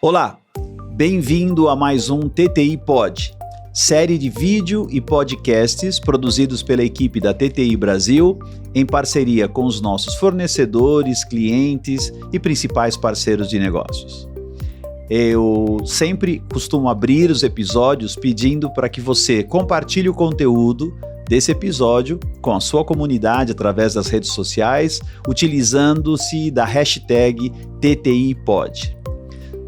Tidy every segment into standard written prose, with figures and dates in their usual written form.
Olá, bem-vindo a mais um TTI Pod, série de vídeo e podcasts produzidos pela equipe da TTI Brasil, em parceria com os nossos fornecedores, clientes e principais parceiros de negócios. Eu sempre costumo abrir os episódios pedindo para que você compartilhe o conteúdo desse episódio com a sua comunidade através das redes sociais, utilizando-se da hashtag TTIPod.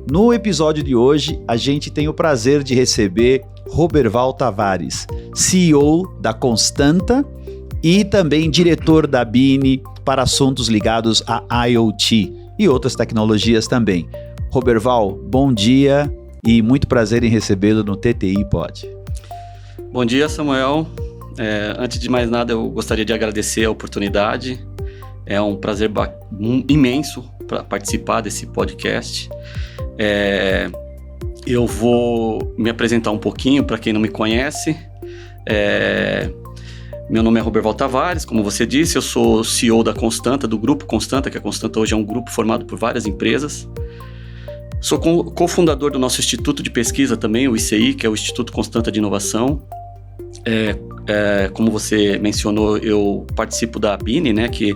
No episódio de hoje, a gente tem o prazer de receber Roberval Tavares, CEO da Constanta e também diretor da BINI para assuntos ligados a IoT e outras tecnologias também. Roberval, bom dia e muito prazer em recebê-lo no TTI Pod. Bom dia, Samuel. Antes de mais nada, eu gostaria de agradecer a oportunidade. É um prazer imenso para participar desse podcast. Eu vou me apresentar um pouquinho para quem não me conhece. Meu nome é Roberval Tavares, como você disse, eu sou CEO da Constanta, do Grupo Constanta, que a Constanta hoje é um grupo formado por várias empresas. Sou cofundador do nosso Instituto de Pesquisa também, o ICI, que é o Instituto Constanta de Inovação. Como você mencionou, eu participo da BINI, né, que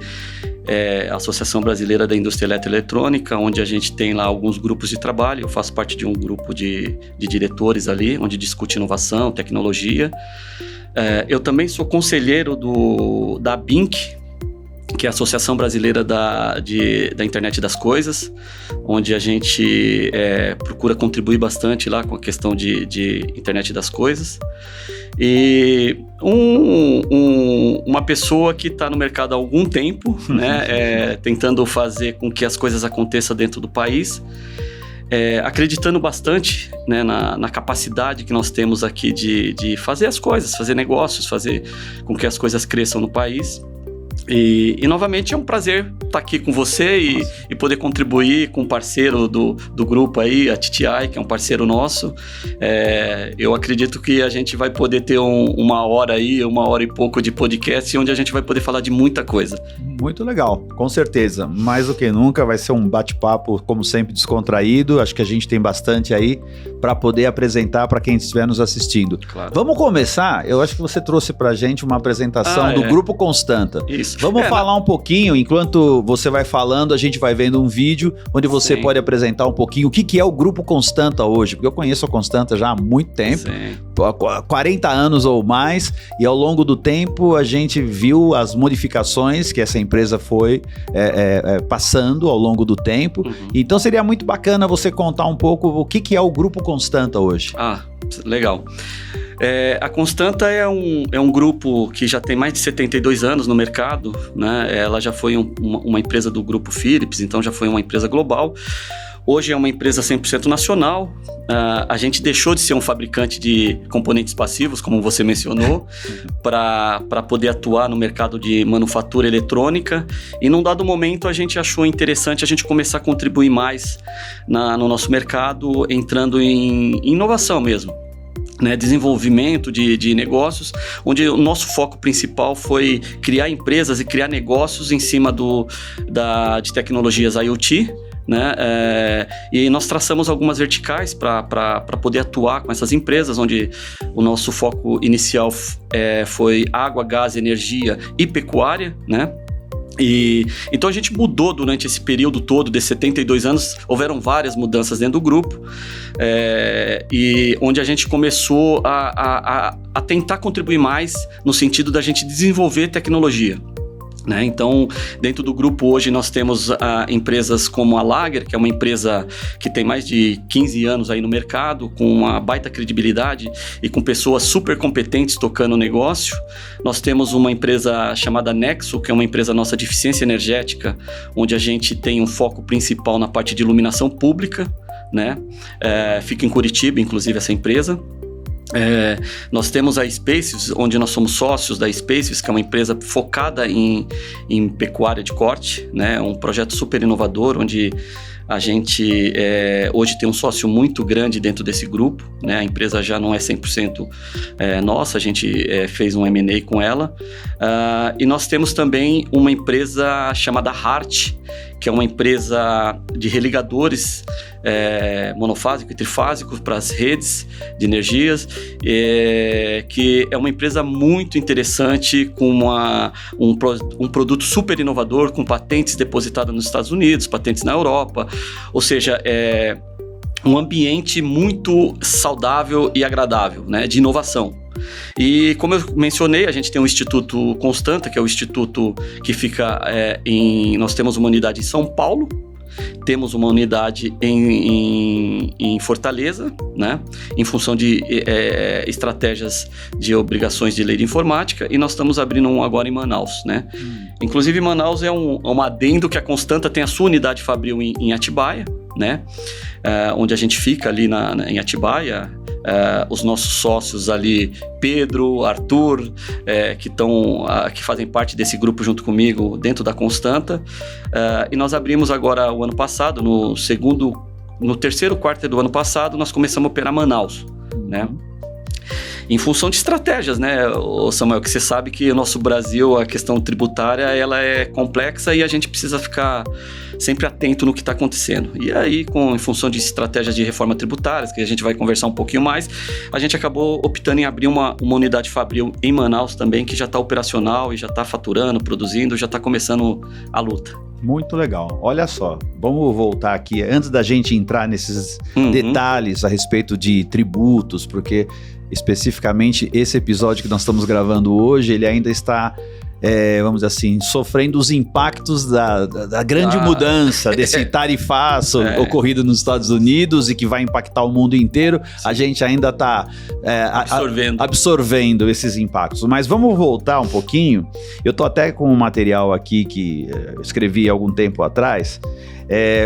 é a Associação Brasileira da Indústria Eletroeletrônica, onde a gente tem lá alguns grupos de trabalho. Eu faço parte de um grupo de diretores ali, onde discute inovação, tecnologia. Eu também sou conselheiro da BINC, que é a Associação Brasileira da Internet das Coisas, onde a gente procura contribuir bastante lá com a questão de Internet das Coisas. E uma pessoa que está no mercado há algum tempo, né, tentando fazer com que as coisas aconteçam dentro do país, acreditando bastante, né, na capacidade que nós temos aqui de fazer as coisas, fazer negócios, fazer com que as coisas cresçam no país. E novamente é um prazer estar aqui com você e poder contribuir com um parceiro do grupo aí, a TTI, que é um parceiro nosso. Eu acredito que a gente vai poder ter uma hora e pouco de podcast, onde a gente vai poder falar de muita coisa. Muito legal, com certeza. Mais do que nunca vai ser um bate-papo, como sempre, descontraído. Acho que a gente tem bastante aí para poder apresentar para quem estiver nos assistindo. Claro. Vamos começar? Eu acho que você trouxe para a gente uma apresentação do Grupo Constanta. Isso. Vamos falar um pouquinho, enquanto você vai falando, a gente vai vendo um vídeo onde você pode apresentar um pouquinho o que é o Grupo Constanta hoje, porque eu conheço a Constanta já há muito tempo, 40 anos ou mais, e ao longo do tempo a gente viu as modificações que essa empresa foi passando ao longo do tempo. Então seria muito bacana você contar um pouco o que é o Grupo Constanta hoje. Legal. A Constanta é um grupo que já tem mais de 72 anos no mercado, né? Ela já foi uma empresa do grupo Philips, então já foi uma empresa global. Hoje é uma empresa 100% nacional. A gente deixou de ser um fabricante de componentes passivos, como você mencionou, para poder atuar no mercado de manufatura eletrônica. E num dado momento a gente achou interessante a gente começar a contribuir mais no nosso mercado, entrando em inovação mesmo. Né, desenvolvimento de negócios, onde o nosso foco principal foi criar empresas e criar negócios em cima de tecnologias IoT, né, e nós traçamos algumas verticais para poder atuar com essas empresas, onde o nosso foco inicial foi água, gás, energia e pecuária, né? Então a gente mudou durante esse período todo, desses 72 anos, houveram várias mudanças dentro do grupo, e onde a gente começou a tentar contribuir mais no sentido da gente desenvolver tecnologia. Né? Então, dentro do grupo hoje nós temos empresas como a Lager, que é uma empresa que tem mais de 15 anos aí no mercado, com uma baita credibilidade e com pessoas super competentes tocando o negócio. Nós temos uma empresa chamada Nexo, que é uma empresa nossa de eficiência energética, onde a gente tem um foco principal na parte de iluminação pública, né? Fica em Curitiba, inclusive, essa empresa. Nós temos a Spaces, onde nós somos sócios da Spaces, que é uma empresa focada em pecuária de corte, né? Um projeto super inovador, onde a gente hoje tem um sócio muito grande dentro desse grupo, né? A empresa já não é 100% nossa, a gente fez um M&A com ela. E nós temos também uma empresa chamada Hart, que é uma empresa de religadores monofásico e trifásico para as redes de energias, que é uma empresa muito interessante, com um produto super inovador, com patentes depositadas nos Estados Unidos, patentes na Europa, ou seja, um ambiente muito saudável e agradável, né, de inovação. E como eu mencionei, a gente tem um Instituto Constanta, que é o instituto que fica nós temos uma unidade em São Paulo, temos uma unidade em Fortaleza, né, em função de estratégias de obrigações de lei de informática, e nós estamos abrindo um agora em Manaus, né. Inclusive Manaus é um adendo que a Constanta tem a sua unidade fabril em Atibaia, né, onde a gente fica ali em Atibaia. Os nossos sócios ali, Pedro, Arthur, que fazem parte desse grupo junto comigo dentro da Constanta, e nós abrimos agora o ano passado, no terceiro quarto do ano passado, nós começamos a operar Manaus, né? Em função de estratégias, né, Samuel, que você sabe que o nosso Brasil, a questão tributária, ela é complexa e a gente precisa ficar sempre atento no que está acontecendo. E aí, em função de estratégias de reforma tributária, que a gente vai conversar um pouquinho mais, a gente acabou optando em abrir uma unidade fabril em Manaus também, que já está operacional e já está faturando, produzindo, já está começando a luta. Muito legal. Olha só, vamos voltar aqui, antes da gente entrar nesses detalhes a respeito de tributos, porque especificamente esse episódio que nós estamos gravando hoje, ele ainda está, vamos dizer assim, sofrendo os impactos da grande mudança desse tarifaço ocorrido nos Estados Unidos e que vai impactar o mundo inteiro. Sim. A gente ainda está absorvendo esses impactos. Mas vamos voltar um pouquinho. Eu estou até com um material aqui que eu escrevi há algum tempo atrás,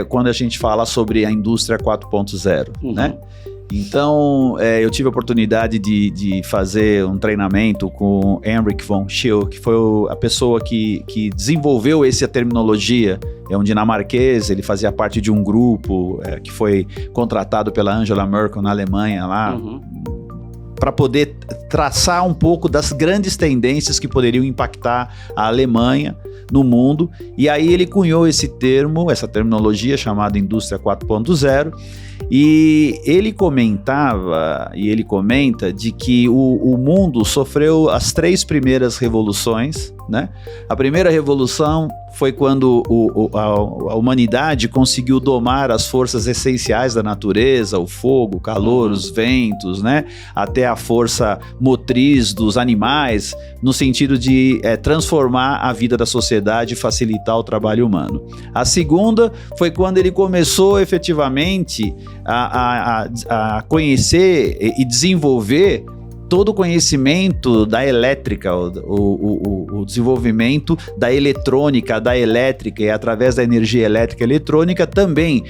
quando a gente fala sobre a indústria 4.0, né? Então, eu tive a oportunidade de fazer um treinamento com Henrik von Schill, que foi a pessoa que desenvolveu essa terminologia. É um dinamarquês, ele fazia parte de um grupo que foi contratado pela Angela Merkel na Alemanha lá, para poder traçar um pouco das grandes tendências que poderiam impactar a Alemanha no mundo. E aí ele cunhou esse termo, essa terminologia chamada Indústria 4.0, e ele comentava, e ele comenta, de que o mundo sofreu as 3 primeiras revoluções, né? A primeira revolução foi quando a humanidade conseguiu domar as forças essenciais da natureza, o fogo, o calor, os ventos, né? Até a força motriz dos animais, no sentido de transformar a vida da sociedade e facilitar o trabalho humano. A segunda foi quando ele começou efetivamente a conhecer e desenvolver todo o conhecimento da elétrica, o desenvolvimento da eletrônica, da elétrica, e através da energia elétrica e eletrônica também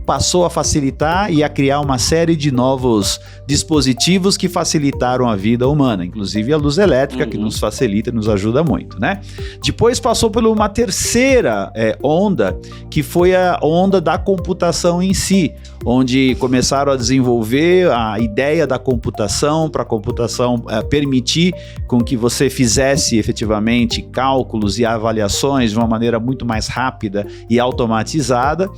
passou a facilitar e a criar uma série de novos dispositivos que facilitaram a vida humana, inclusive a luz elétrica, que nos facilita e nos ajuda muito, né? Depois passou por uma terceira onda, que foi a onda da computação em si, onde começaram a desenvolver a ideia da computação, para a computação permitir com que você fizesse efetivamente cálculos e avaliações de uma maneira muito mais rápida e automatizada.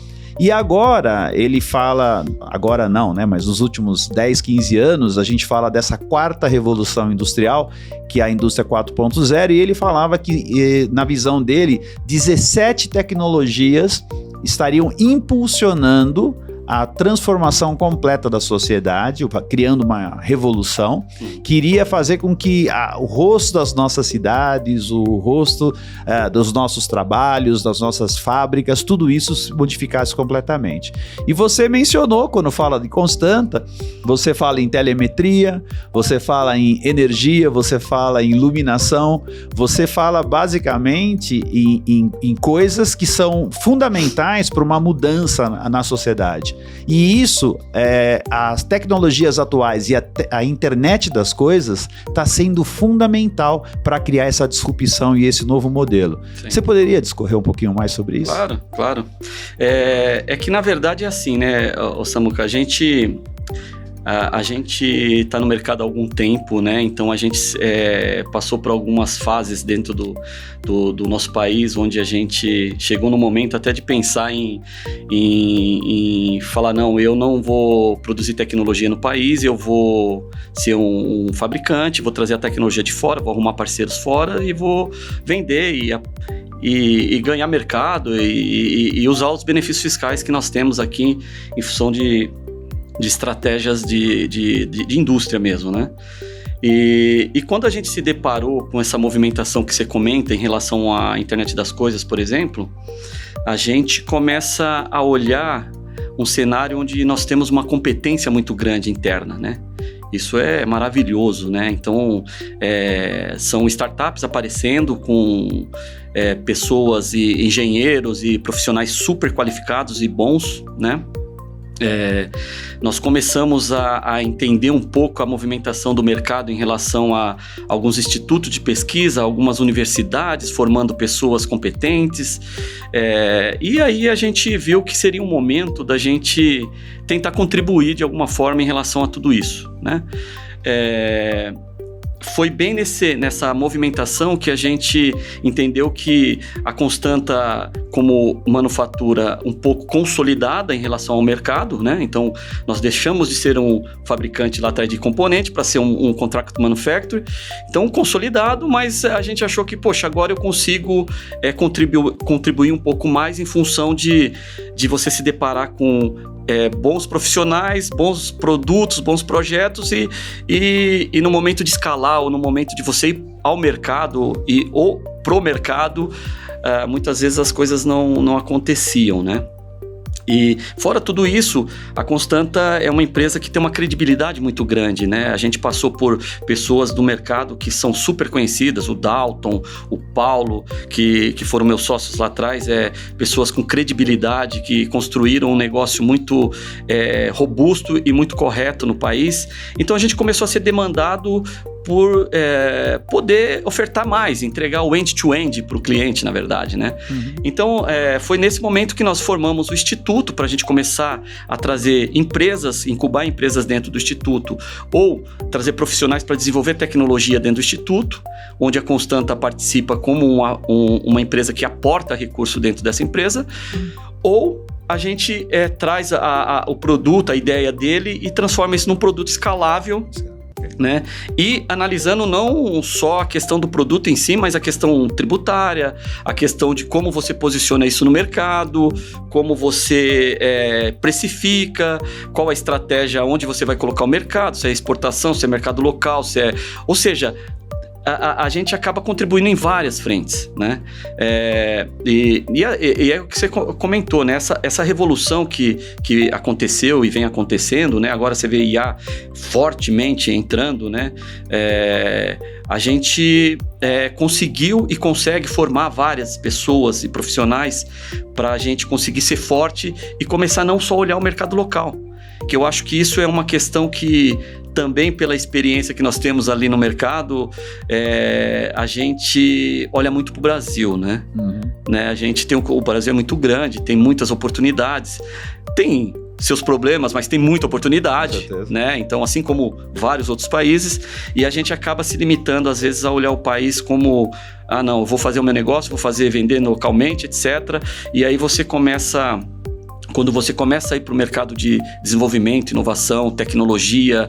E agora, ele fala, agora não, né? Mas nos últimos 10, 15 anos, a gente fala dessa quarta revolução industrial, que é a indústria 4.0, e ele falava que, na visão dele, 17 tecnologias estariam impulsionando a transformação completa da sociedade, criando uma revolução que iria fazer com que o rosto das nossas cidades, o rosto dos nossos trabalhos, das nossas fábricas, tudo isso se modificasse completamente. E você mencionou, quando fala de Constanta, você fala em telemetria, você fala em energia, você fala em iluminação, você fala basicamente em coisas que são fundamentais para uma mudança na sociedade. E isso, as tecnologias atuais e a internet das coisas está sendo fundamental para criar essa disrupção e esse novo modelo. Sim. Você poderia discorrer um pouquinho mais sobre isso? Claro. É que na verdade é assim, né, Samuca, a gente... A gente está no mercado há algum tempo, né? Então a gente passou por algumas fases dentro do nosso país, onde a gente chegou no momento até de pensar em falar, não, eu não vou produzir tecnologia no país, eu vou ser um fabricante, vou trazer a tecnologia de fora, vou arrumar parceiros fora e vou vender e ganhar mercado e usar os benefícios fiscais que nós temos aqui em função de estratégias de indústria mesmo, né? E quando a gente se deparou com essa movimentação que você comenta em relação à internet das coisas, por exemplo, a gente começa a olhar um cenário onde nós temos uma competência muito grande interna, né? Isso é maravilhoso, né? Então, são startups aparecendo com pessoas e engenheiros e profissionais super qualificados e bons, né? Nós começamos a entender um pouco a movimentação do mercado em relação a alguns institutos de pesquisa, algumas universidades formando pessoas competentes, e aí a gente viu que seria um momento da gente tentar contribuir de alguma forma em relação a tudo isso, né? Foi bem nessa movimentação que a gente entendeu que a Constanta, como manufatura um pouco consolidada em relação ao mercado, né? Então, nós deixamos de ser um fabricante lá atrás de componente para ser um contract manufacturer. Então, consolidado, mas a gente achou que, poxa, agora eu consigo contribuir um pouco mais em função de você se deparar com bons profissionais, bons produtos, bons projetos e no momento de escalar ou no momento de você ir ao mercado ou pro mercado, muitas vezes as coisas não aconteciam, né? E fora tudo isso, a Constanta é uma empresa que tem uma credibilidade muito grande, né? A gente passou por pessoas do mercado que são super conhecidas, o Dalton, o Paulo, que foram meus sócios lá atrás, pessoas com credibilidade, que construíram um negócio muito robusto e muito correto no país. Então a gente começou a ser demandado por poder ofertar mais, entregar o end-to-end para o cliente, na verdade, né? Uhum. Então, foi nesse momento que nós formamos o Instituto para a gente começar a trazer empresas, incubar empresas dentro do Instituto, ou trazer profissionais para desenvolver tecnologia dentro do Instituto, onde a Constanta participa como uma empresa que aporta recurso dentro dessa empresa, ou a gente traz o produto, a ideia dele e transforma isso num produto escalável, né? E analisando não só a questão do produto em si, mas a questão tributária, a questão de como você posiciona isso no mercado, como você precifica, qual a estratégia, onde você vai colocar o mercado, se é exportação, se é mercado local, ou seja, a gente acaba contribuindo em várias frentes, né? E é o que você comentou, né? Essa revolução que aconteceu e vem acontecendo, né? Agora você vê IA fortemente entrando, né? A gente conseguiu e consegue formar várias pessoas e profissionais para a gente conseguir ser forte e começar não só a olhar o mercado local, que eu acho que isso é uma questão que também pela experiência que nós temos ali no mercado, a gente olha muito para o Brasil, né? Uhum. Né? A gente o Brasil é muito grande, tem muitas oportunidades, tem seus problemas, mas tem muita oportunidade, né? Então, assim como vários outros países, e a gente acaba se limitando às vezes a olhar o país como, não, eu vou fazer o meu negócio, vou vender localmente, etc. E aí quando você começa a ir para o mercado de desenvolvimento, inovação, tecnologia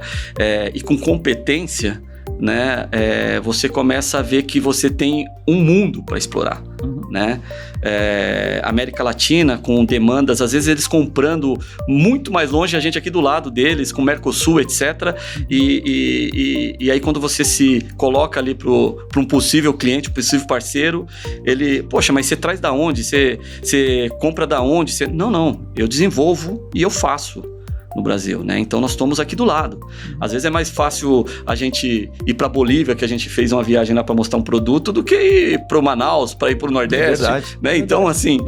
e com competência, né, você começa a ver que você tem um mundo para explorar, né? América Latina com demandas, às vezes eles comprando muito mais longe, a gente aqui do lado deles, com Mercosul, etc. E aí quando você se coloca ali para um possível cliente, um possível parceiro, ele, poxa, mas você traz da onde? Você compra da onde? Não, eu desenvolvo e eu faço no Brasil, né? Então nós estamos aqui do lado. Às vezes é mais fácil a gente ir para Bolívia, que a gente fez uma viagem lá para mostrar um produto, do que ir para Manaus, para ir para o Nordeste, verdade, né? Então, assim,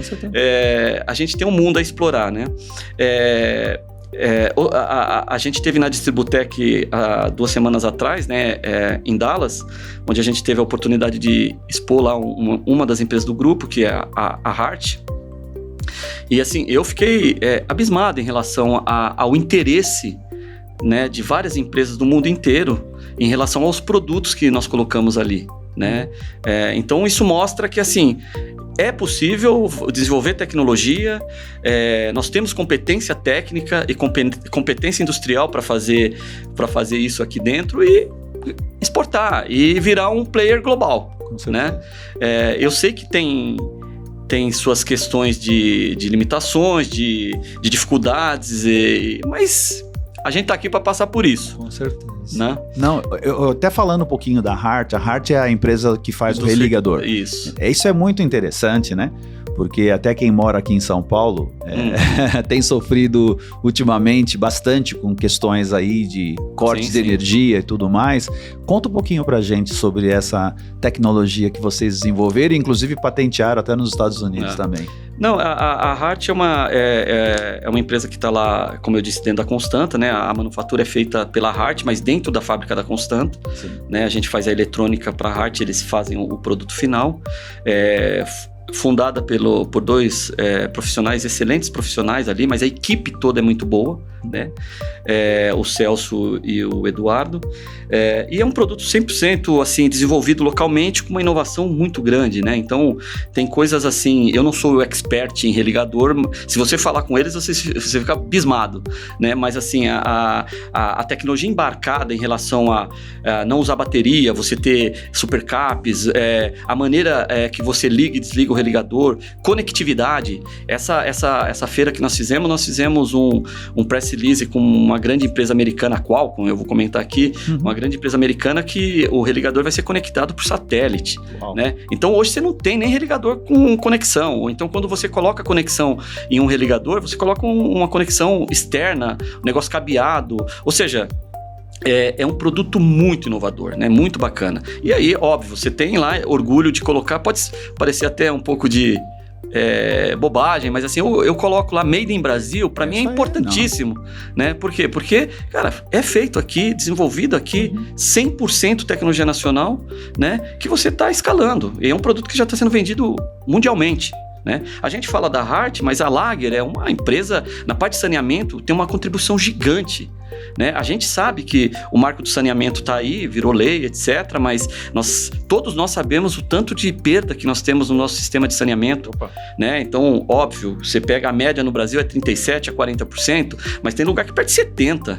a gente tem um mundo a explorar, né? A gente teve na Distributec há 2 semanas atrás, né, em Dallas, onde a gente teve a oportunidade de expor lá uma das empresas do grupo, que é a Hart. E assim, eu fiquei abismado em relação ao interesse, né, de várias empresas do mundo inteiro em relação aos produtos que nós colocamos ali, né? Então isso mostra que assim é possível desenvolver tecnologia, nós temos competência técnica e competência industrial para fazer isso aqui dentro e exportar e virar um player global, né? Eu sei que tem suas questões de limitações, de dificuldades, mas a gente está aqui para passar por isso. Com certeza. Né? Não, eu até falando um pouquinho da Hart, a Hart é a empresa que faz o religador. Isso. Isso é muito interessante, né? Porque até quem mora aqui em São Paulo tem sofrido ultimamente bastante com questões aí de cortes de energia e tudo mais. Conta um pouquinho pra gente sobre essa tecnologia que vocês desenvolveram e inclusive patentearam até nos Estados Unidos também. Não, a Hart é uma empresa que está lá, como eu disse, dentro da Constanta, né? A manufatura é feita pela Hart, mas dentro da fábrica da Constanta, né? A gente faz a eletrônica para a Hart, eles fazem o produto final. Fundada por dois excelentes profissionais ali, mas a equipe toda é muito boa, né? O Celso e o Eduardo. E é um produto 100% assim, desenvolvido localmente com uma inovação muito grande, né? Então, tem coisas assim, eu não sou expert em religador, se você falar com eles, você fica abismado, né? Mas assim, a tecnologia embarcada em relação a não usar bateria, você ter supercaps, a maneira que você liga e desliga o religador, conectividade. Essa feira que nós fizemos um press release com uma grande empresa americana, a Qualcomm, eu vou comentar aqui, uma grande empresa americana que o religador vai ser conectado por satélite, né? Então hoje você não tem nem religador com conexão, ou então quando você coloca a conexão em um religador, você coloca uma conexão externa, um negócio cabeado, ou seja, é um produto muito inovador, né? Muito bacana. E aí, óbvio, você tem lá orgulho de colocar, pode parecer até um pouco de bobagem, mas assim, eu coloco lá Made in Brasil, para mim é importantíssimo, né? Por quê? Porque, cara, é feito aqui, desenvolvido aqui, 100% tecnologia nacional, né? Que você está escalando. E é um produto que já está sendo vendido mundialmente, né? A gente fala da Hart, mas a Lager é uma empresa, na parte de saneamento, tem uma contribuição gigante, né? A gente sabe que o marco do saneamento está aí, virou lei, etc., mas todos nós sabemos o tanto de perda que nós temos no nosso sistema de saneamento, né? Então, óbvio, você pega a média no Brasil é 37% a 40%, mas tem lugar que perde 70%.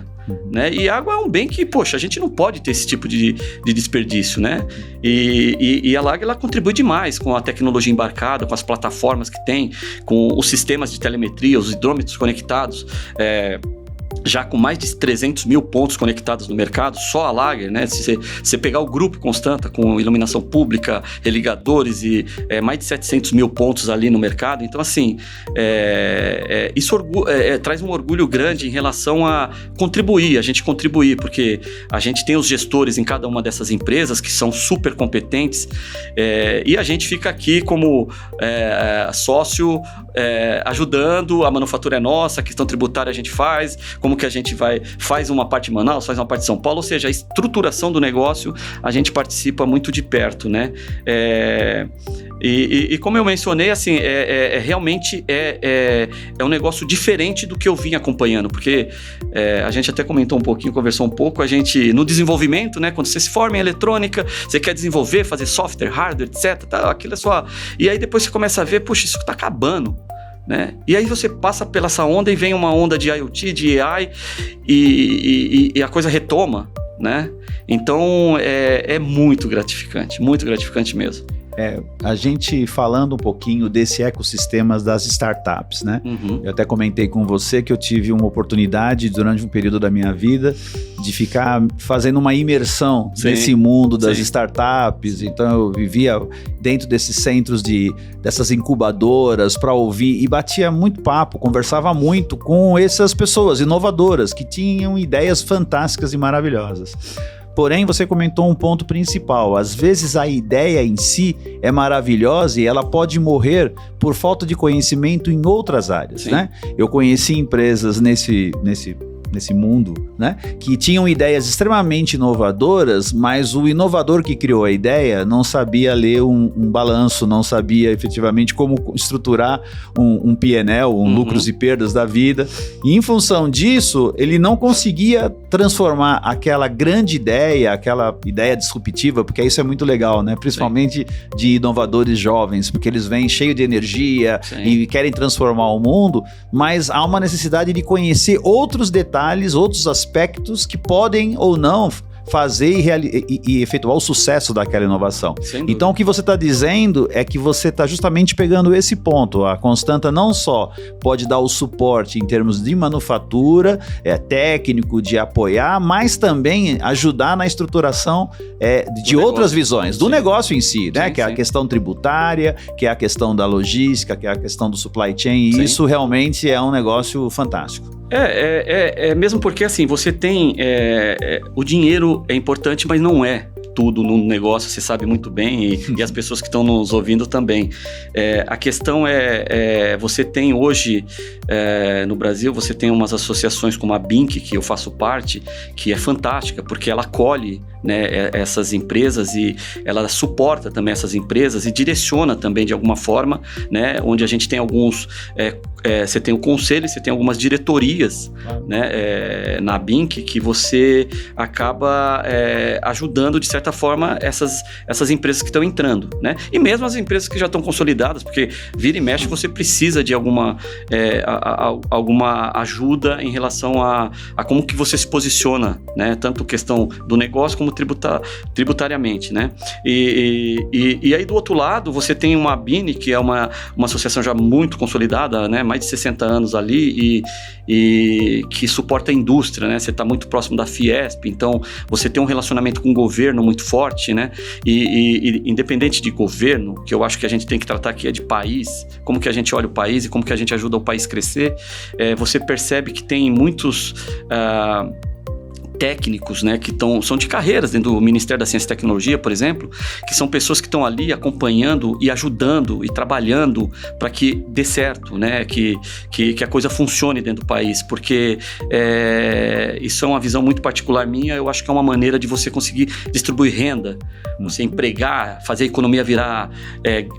Né? E água é um bem que, poxa, a gente não pode ter esse tipo de desperdício, né? E a Lager, ela contribui demais com a tecnologia embarcada, com as plataformas que tem, com os sistemas de telemetria, os hidrômetros conectados, já com mais de 300 mil pontos conectados no mercado, só a Lager, né? Se você pegar o grupo Constanta com iluminação pública, religadores e mais de 700 mil pontos ali no mercado, então assim, isso traz um orgulho grande em relação a contribuir, porque a gente tem os gestores em cada uma dessas empresas que são super competentes, e a gente fica aqui como sócio, ajudando, a manufatura é nossa, a questão tributária a gente faz, como que a gente faz uma parte em Manaus, faz uma parte em São Paulo, ou seja, a estruturação do negócio a gente participa muito de perto, né? E como eu mencionei, assim, realmente um negócio diferente do que eu vim acompanhando, porque a gente até comentou um pouquinho, conversou um pouco, a gente, no desenvolvimento, né, quando você se forma em eletrônica, você quer desenvolver, fazer software, hardware, etc, tá, aquilo é só... E aí depois você começa a ver, puxa, isso tá acabando, né? E aí você passa pela essa onda e vem uma onda de IoT, de AI, e a coisa retoma, né? Então é muito gratificante mesmo. A gente falando um pouquinho desse ecossistema das startups, né? Eu até comentei com você que eu tive uma oportunidade durante um período da minha vida de ficar fazendo uma imersão nesse mundo das startups. Então eu vivia dentro desses centros dessas incubadoras para ouvir e batia muito papo, conversava muito com essas pessoas inovadoras que tinham ideias fantásticas e maravilhosas. Porém, você comentou um ponto principal. Às vezes a ideia em si é maravilhosa e ela pode morrer por falta de conhecimento em outras áreas, né? Eu conheci empresas nesse nesse mundo, né? Que tinham ideias extremamente inovadoras, mas o inovador que criou a ideia não sabia ler um balanço, não sabia efetivamente como estruturar um P&L, lucros e perdas da vida. E em função disso, ele não conseguia transformar aquela grande ideia, aquela ideia disruptiva, porque isso é muito legal, né? Principalmente de inovadores jovens, porque eles vêm cheios de energia e querem transformar o mundo, mas há uma necessidade de conhecer outros detalhes, outros aspectos que podem ou não fazer e efetuar o sucesso daquela inovação. Então o que você está dizendo é que você está justamente pegando esse ponto. A Constanta não só pode dar o suporte em termos de manufatura, técnico, de apoiar, mas também ajudar na estruturação de outras visões, do negócio em si, né? Que é a questão tributária, que é a questão da logística, que é a questão do supply chain, e isso realmente é um negócio fantástico. Mesmo porque assim, você tem o dinheiro é importante, mas não é tudo no negócio, você sabe muito bem, e as pessoas que estão nos ouvindo também. A questão você tem hoje, no Brasil, você tem umas associações como a BINC, que eu faço parte, que é fantástica, porque ela acolhe, né, essas empresas e ela suporta também essas empresas e direciona também de alguma forma, né, onde a gente tem alguns... você tem o conselho, você tem algumas diretorias, né, na BINC, que você acaba ajudando, de certa forma, essas empresas que estão entrando, né? E mesmo as empresas que já estão consolidadas, porque vira e mexe você precisa de alguma ajuda em relação a como que você se posiciona, né? Tanto questão do negócio como tributariamente, né? E aí do outro lado você tem uma BINI, que é uma associação já muito consolidada, né? Mais de 60 anos ali e que suporta a indústria, né? Você está muito próximo da Fiesp, então você tem um relacionamento com o governo muito forte, né? E independente de governo, que eu acho que a gente tem que tratar aqui de país, como que a gente olha o país e como que a gente ajuda o país a crescer, você percebe que tem muitos... técnicos, né, que são de carreiras dentro do Ministério da Ciência e Tecnologia, por exemplo, que são pessoas que estão ali acompanhando e ajudando e trabalhando para que dê certo, né, que a coisa funcione dentro do país, porque isso é uma visão muito particular minha. Eu acho que é uma maneira de você conseguir distribuir renda, você empregar, fazer a economia virar,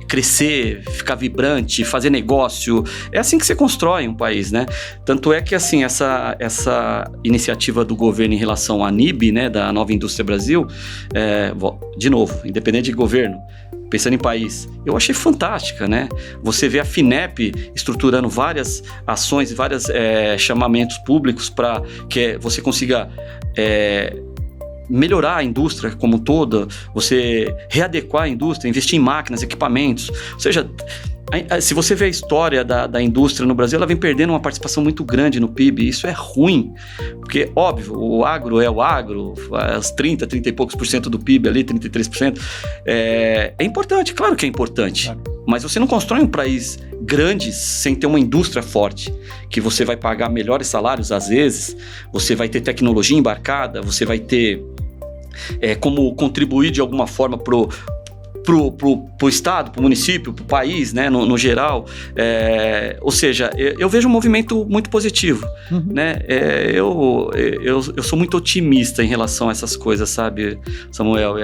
crescer, ficar vibrante, fazer negócio. É assim que você constrói um país, né? Tanto é que assim, essa iniciativa do governo em relação à NIB, né, da Nova Indústria Brasil, de novo, independente de governo, pensando em país, eu achei fantástica, né? Você vê a FINEP estruturando várias ações, vários chamamentos públicos para que você consiga melhorar a indústria como toda, você readequar a indústria, investir em máquinas, equipamentos, ou seja... Se você vê a história da indústria no Brasil, ela vem perdendo uma participação muito grande no PIB. Isso é ruim, porque, óbvio, o agro é o agro, as 30 e poucos % do PIB ali, 33%. É importante, claro que é importante, mas você não constrói um país grande sem ter uma indústria forte, que você vai pagar melhores salários às vezes, você vai ter tecnologia embarcada, você vai ter como contribuir de alguma forma pro estado, pro município, pro país, né, no geral, ou seja, eu vejo um movimento muito positivo, né, eu sou muito otimista em relação a essas coisas, sabe, Samuel,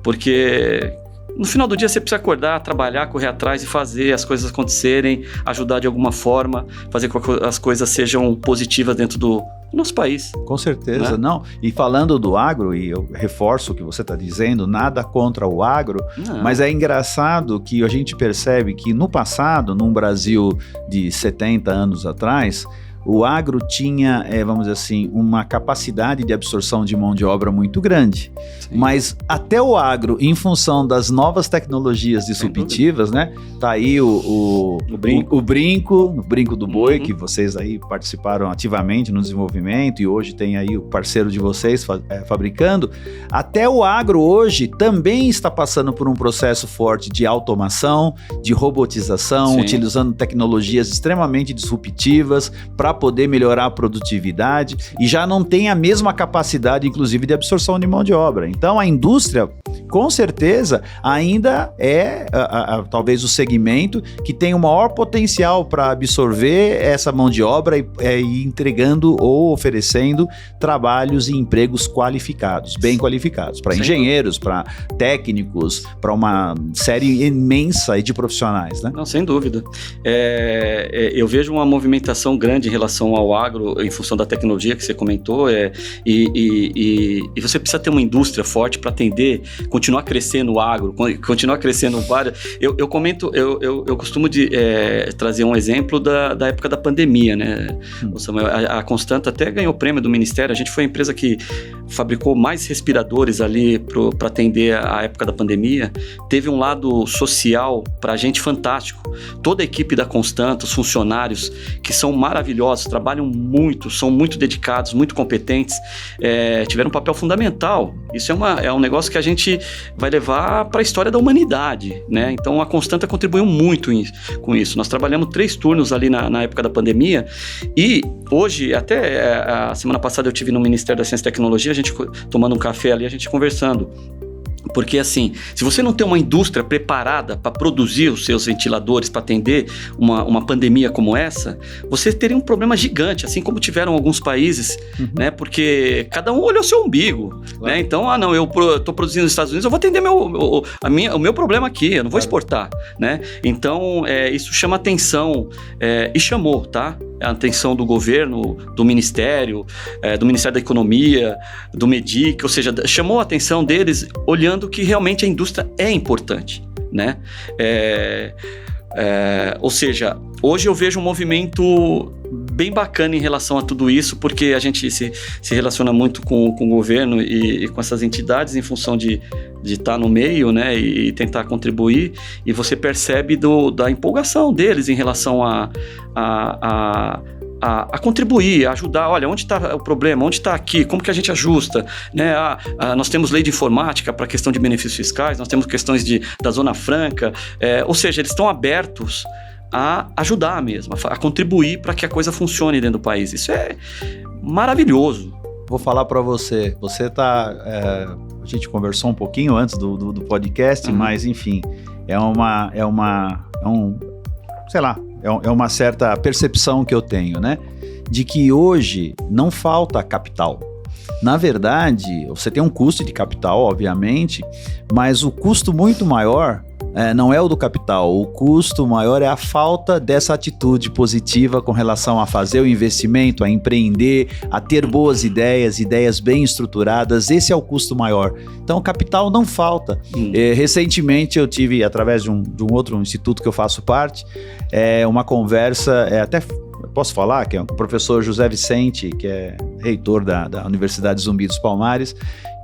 porque no final do dia você precisa acordar, trabalhar, correr atrás e fazer as coisas acontecerem, ajudar de alguma forma, fazer com que as coisas sejam positivas dentro do nosso país. Com certeza, né? Não. E falando do agro, e eu reforço o que você está dizendo, nada contra o agro, mas é engraçado que a gente percebe que no passado, num Brasil de 70 anos atrás, o agro tinha, vamos dizer assim, uma capacidade de absorção de mão de obra muito grande. Sim. Mas até o agro, em função das novas tecnologias disruptivas, né? Tá aí o brinco do boi, que vocês aí participaram ativamente no desenvolvimento e hoje tem aí o parceiro de vocês fabricando. Até o agro hoje também está passando por um processo forte de automação, de robotização, utilizando tecnologias extremamente disruptivas para para poder melhorar a produtividade e já não tem a mesma capacidade, inclusive, de absorção de mão de obra. Então, a indústria, com certeza, ainda é talvez o segmento que tem o maior potencial para absorver essa mão de obra e entregando ou oferecendo trabalhos e empregos qualificados, bem qualificados, para engenheiros, para técnicos, para uma série imensa de profissionais, né? Não, sem dúvida. Eu vejo uma movimentação grande em relação ao agro, em função da tecnologia que você comentou, e você precisa ter uma indústria forte para atender, continuar crescendo o agro, continuar crescendo várias. Eu costumo trazer um exemplo da época da pandemia, né? Samuel, a Constanta até ganhou o prêmio do Ministério. A gente foi a empresa que fabricou mais respiradores ali para atender a época da pandemia. Teve um lado social para a gente fantástico. Toda a equipe da Constanta, os funcionários que são maravilhosos, trabalham muito, são muito dedicados, muito competentes, tiveram um papel fundamental. Isso é um negócio que a gente vai levar para a história da humanidade, né? Então a Constanta contribuiu muito com isso. Nós trabalhamos 3 turnos ali na época da pandemia e hoje, até a semana passada eu estive no Ministério da Ciência e Tecnologia, a gente tomando um café ali, a gente conversando. Porque assim, se você não tem uma indústria preparada para produzir os seus ventiladores, para atender uma pandemia como essa, você teria um problema gigante, assim como tiveram alguns países, né? Porque cada um olhou o seu umbigo, claro, né? Então, eu estou produzindo nos Estados Unidos, eu vou atender o meu problema aqui, eu não vou exportar, né? Então, isso chama atenção, e chamou, tá? A atenção do governo, do Ministério da Economia, do MEDIC, ou seja, chamou a atenção deles olhando que realmente a indústria é importante, né? Ou seja, hoje eu vejo um movimento bem bacana em relação a tudo isso, porque a gente se relaciona muito com o governo e com essas entidades em função de estar no meio, né, e tentar contribuir, e você percebe da empolgação deles em relação a contribuir, a ajudar. Olha, onde está o problema? Onde está aqui? Como que a gente ajusta? Né? Nós temos lei de informática para a questão de benefícios fiscais, nós temos questões da Zona Franca, ou seja, eles estão abertos a ajudar mesmo, a contribuir para que a coisa funcione dentro do país. Isso é maravilhoso. Vou falar para você, a gente conversou um pouquinho antes do podcast, mas enfim, é uma certa percepção que eu tenho, né? De que hoje não falta capital. Na verdade, você tem um custo de capital, obviamente, mas o custo muito maior não é o do capital. O custo maior é a falta dessa atitude positiva com relação a fazer o investimento, a empreender, a ter boas ideias bem estruturadas. Esse é o custo maior. Então, o capital não falta. Recentemente, eu tive, através de um outro instituto que eu faço parte, uma conversa, até posso falar, que é o professor José Vicente, que é reitor da Universidade Zumbi dos Palmares,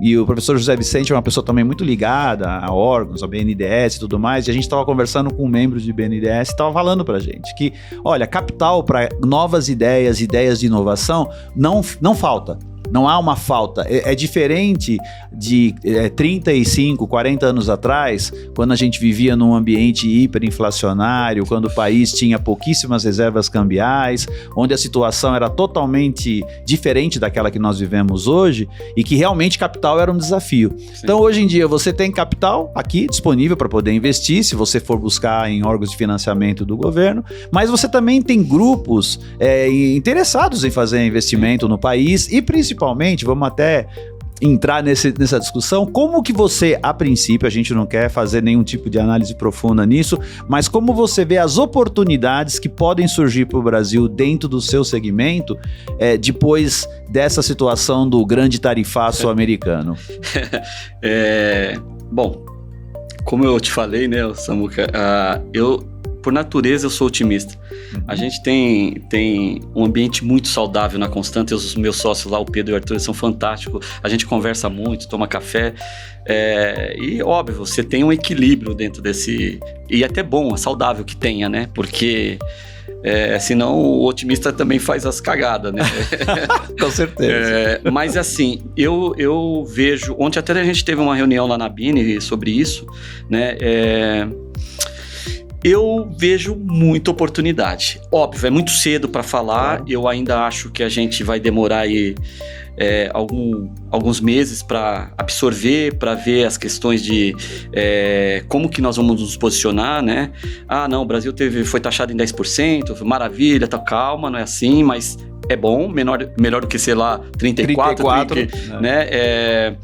e o professor José Vicente é uma pessoa também muito ligada a órgãos, a BNDES e tudo mais, e a gente estava conversando com um membro de BNDES e estava falando para a gente que, olha, capital para novas ideias de inovação não falta. Não há uma falta. É diferente de 35, 40 anos atrás, quando a gente vivia num ambiente hiperinflacionário, quando o país tinha pouquíssimas reservas cambiais, onde a situação era totalmente diferente daquela que nós vivemos hoje e que realmente capital era um desafio. Sim. Então, hoje em dia, você tem capital aqui disponível para poder investir, se você for buscar em órgãos de financiamento do governo, mas você também tem grupos interessados em fazer investimento no país e principalmente, vamos até entrar nessa discussão, como que você, a princípio, a gente não quer fazer nenhum tipo de análise profunda nisso, mas como você vê as oportunidades que podem surgir para o Brasil dentro do seu segmento, depois dessa situação do grande tarifaço americano? Bom, como eu te falei, né, Samuca, por natureza eu sou otimista. A gente tem um ambiente muito saudável na Constanta. Os meus sócios lá, o Pedro e o Arthur, são fantásticos. A gente conversa muito, toma café. E óbvio, você tem um equilíbrio dentro desse... E é até bom, é saudável que tenha, né? Porque senão o otimista também faz as cagadas, né? Com certeza. Mas assim, eu vejo... Ontem até a gente teve uma reunião lá na Bini sobre isso, né? Eu vejo muita oportunidade. Óbvio, é muito cedo para falar. Claro. Eu ainda acho que a gente vai demorar aí alguns meses para absorver, para ver as questões de como que nós vamos nos posicionar, né? Ah, não, o Brasil foi taxado em 10%, maravilha, tá, calma, não é assim, mas é bom, melhor do que, sei lá, 34, né?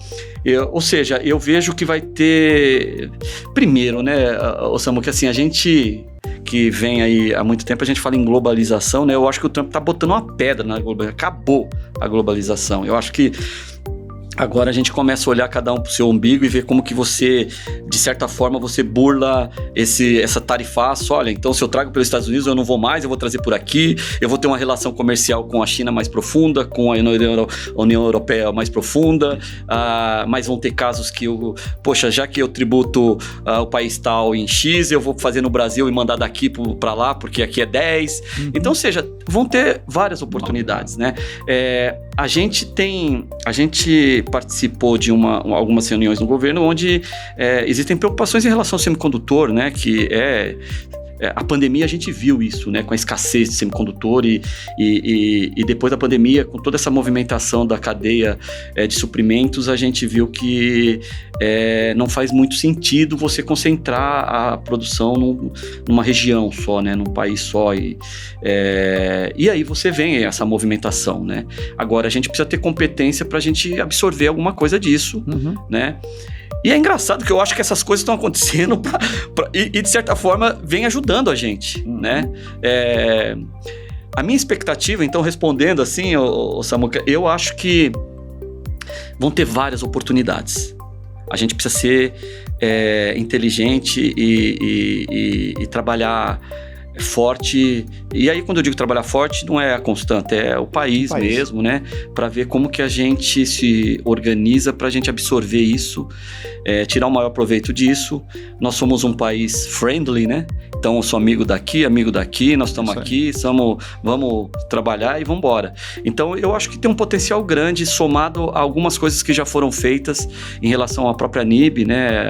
Ou seja, eu vejo que vai ter... Primeiro, né, Samu, que assim, a gente que vem aí há muito tempo, a gente fala em globalização, né? Eu acho que o Trump tá botando uma pedra na globalização. Acabou a globalização. Eu acho que agora a gente começa a olhar cada um pro seu umbigo e ver como que você, de certa forma, você burla essa tarifaço. Olha, então se eu trago pelos Estados Unidos, eu não vou mais, eu vou trazer por aqui, eu vou ter uma relação comercial com a China mais profunda, com a União Europeia mais profunda, mas vão ter casos que já que eu tributo o país tal em X, eu vou fazer no Brasil e mandar daqui para lá, porque aqui é 10. Então, ou seja, vão ter várias oportunidades, né? A gente participou de algumas reuniões no governo onde existem preocupações em relação ao semicondutor, né? Que a pandemia a gente viu isso, né? Com a escassez de semicondutor e depois da pandemia, com toda essa movimentação da cadeia de suprimentos, a gente viu que não faz muito sentido você concentrar a produção numa região só, né? Num país só. E aí você vem essa movimentação, né? Agora, a gente precisa ter competência para a gente absorver alguma coisa disso, né? E é engraçado que eu acho que essas coisas estão acontecendo e, de certa forma, vem ajudando a gente, né? A minha expectativa, então, respondendo assim, Samuca, eu acho que vão ter várias oportunidades. A gente precisa ser inteligente e trabalhar forte. E aí, quando eu digo trabalhar forte, não é a constante, é o país mesmo, né? Para ver como que a gente se organiza para a gente absorver isso, tirar o maior proveito disso. Nós somos um país friendly, né? Então, eu sou amigo daqui, nós estamos aqui, vamos trabalhar e vamos embora. Então, eu acho que tem um potencial grande somado a algumas coisas que já foram feitas em relação à própria NIB, né?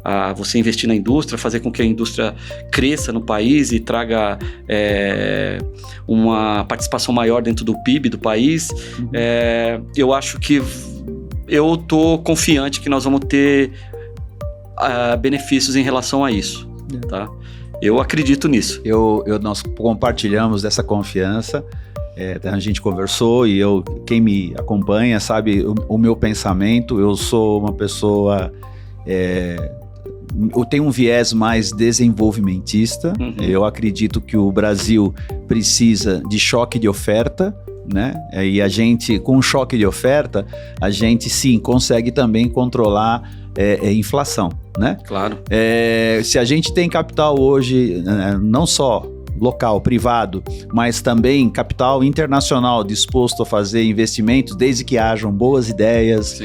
A você investir na indústria, fazer com que a indústria cresça no país e traga uma participação maior dentro do PIB do país. Eu acho que eu estou confiante que nós vamos ter benefícios em relação a isso, tá? Eu acredito nisso. Nós compartilhamos dessa confiança. A gente conversou e quem me acompanha sabe o meu pensamento. Eu sou uma pessoa... eu tenho um viés mais desenvolvimentista. Eu acredito que o Brasil precisa de choque de oferta, né? E a gente, com choque de oferta, a gente sim consegue também controlar inflação, né? Claro. Se a gente tem capital hoje, não só local, privado, mas também capital internacional disposto a fazer investimentos, desde que hajam boas ideias,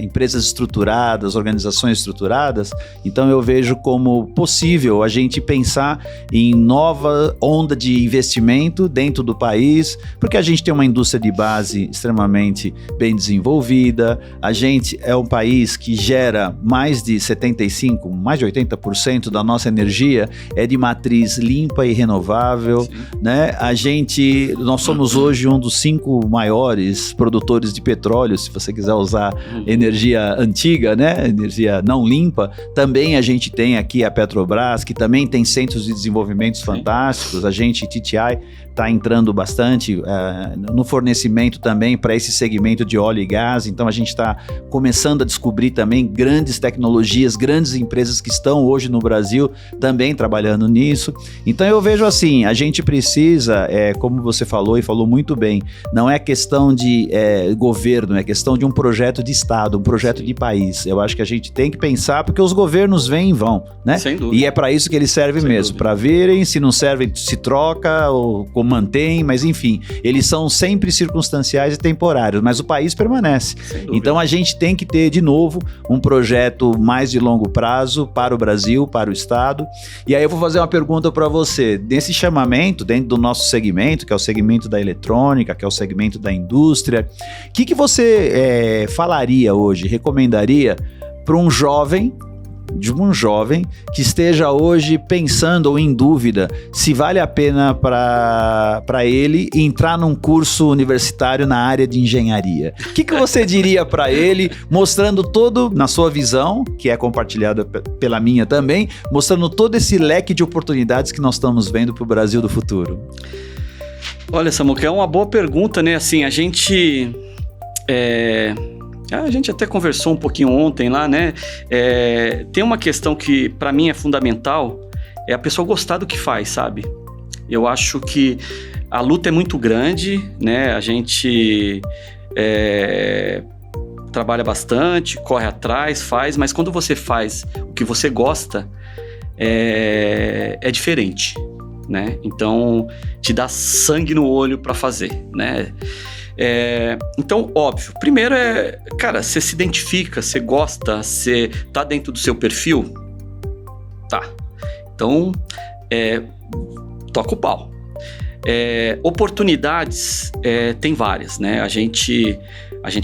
empresas estruturadas, organizações estruturadas. Então eu vejo como possível a gente pensar em nova onda de investimento dentro do país, porque a gente tem uma indústria de base extremamente bem desenvolvida, a gente é um país que gera mais de 80% da nossa energia é de matriz limpa e renovável, né? Nós somos hoje um dos 5 maiores produtores de petróleo, se você quiser usar energia antiga, né? Energia não limpa. Também a gente tem aqui a Petrobras, que também tem centros de desenvolvimento fantásticos. A gente, TTI, está entrando bastante no fornecimento também para esse segmento de óleo e gás. Então a gente está começando a descobrir também grandes tecnologias, grandes empresas que estão hoje no Brasil também trabalhando nisso. Então eu vejo assim, a gente precisa, como você falou e falou muito bem, não é questão de governo, é questão de um projeto de Estado, um projeto de país. Eu acho que a gente tem que pensar, porque os governos vêm e vão, né? Sem dúvida. E é para isso que eles servem mesmo, para virem, se não servem, se troca ou mantém, mas enfim, eles são sempre circunstanciais e temporários, mas o país permanece. Então a gente tem que ter de novo um projeto mais de longo prazo para o Brasil, para o Estado. E aí eu vou fazer uma pergunta para você. Nesse chamamento, dentro do nosso segmento, que é o segmento da eletrônica, que é o segmento da indústria, o que você falaria hoje, recomendaria para um jovem de um jovem que esteja hoje pensando ou em dúvida se vale a pena para ele entrar num curso universitário na área de engenharia? O que você diria para ele, mostrando todo, na sua visão, que é compartilhada pela minha também, mostrando todo esse leque de oportunidades que nós estamos vendo para o Brasil do futuro? Olha, Samuca, é uma boa pergunta, né? Assim, a gente até conversou um pouquinho ontem lá, né? Tem uma questão que para mim é fundamental, é a pessoa gostar do que faz, sabe? Eu acho que a luta é muito grande, né? A gente trabalha bastante, corre atrás, faz, mas quando você faz o que você gosta, é diferente, né? Então, te dá sangue no olho para fazer, né? Então, óbvio, primeiro cara, você se identifica, você gosta, você tá dentro do seu perfil? Tá. Então, toca o pau. Oportunidades tem várias, né? A gente